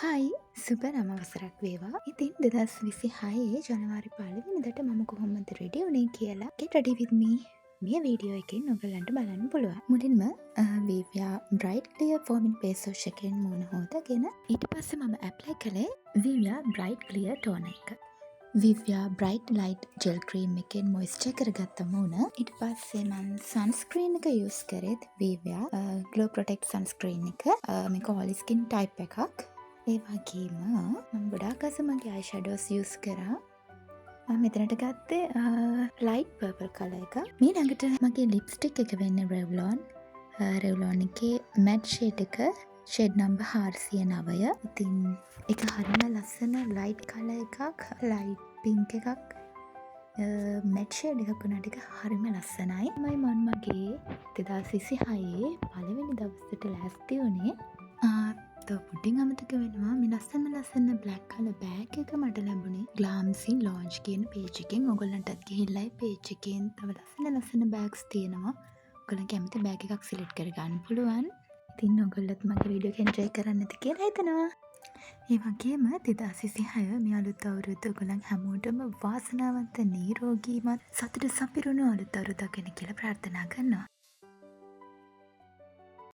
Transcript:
හයි සුබ නමවසරක් වේවා. ඉතින් 2026 ජනවාරි 1 වෙනිදාට මම කොහොමද රෙඩි වුණේ කියලා get ready with me මේ වීඩියෝ එකෙන් ඔයගලන්ට බලන්න පුළුවන්. මුලින්ම Vivia Bright Clear Foaming Face Wash එකෙන් මූණ හොදාගෙන ඊට පස්සේ මම ඇප්ලයි කළේ Vivia Bright Clear Toner එක. Vivia Bright Light Gel Cream එකෙන් මොයිස්චර් කරගත්ත මූණ. ඊට පස්සේ මම sunscreen එක use කරේත් Vivia Glow Protect sunscreen එක. මේක oily skin type එකක්. ඒ වගේම මම ගොඩාක් අස මගේ අයිෂැඩෝස් යූස් කරා. මම මෙතනට ගත්තේ ලයිට් පර්පල් කලර් එක. ඊළඟට මගේ ලිප්ස්ටික් එක වෙන්නේ Revlon. Revlon එකේ මැට් ෂේඩ් එක ෂේඩ් නම්බර් 409. ඉතින් ඒක හරිම ලස්සන ලයිට් කලර් එකක්, ලයිට් පින්ක් එකක්. මැට් ෂේඩ් එකක් වුණාට ඒක හරිම ලස්සනයි. මම මගේ 2026 පළවෙනි දවසට ලෑස්ති වුණේ. පුඩින් අමතක වෙනවා මේ ලස්සන බ්ලැක් කලර් බෑග් එක මට ලැබුණේ ග්ලාම්සින් ලොන්ච් කියන පේජ් එකෙන්. ඔයගොල්ලන්ටත් ගිහිල්ලා පේජ් එකෙන් තව ලස්සන බෑග්ස් තියෙනවා. ඔයගොල්ලන් කැමති බෑග් එකක් සිලෙක්ට් කරගන්න පුළුවන්. ඉතින් ඔයගොල්ලොත් මගේ වීඩියෝ එක එන්ජොයි කරන්න ඇති කියලා හිතනවා. ඒ වගේම 2026 මේ අලුත් අවුරුද්ද ඔයගොල්ලන් හැමෝටම වාසනාවන්ත නිරෝගීමත් සතුට සපිරුණු අලුත් අවුරුද්දක් වෙන්න කියලා ප්‍රාර්ථනා කරනවා.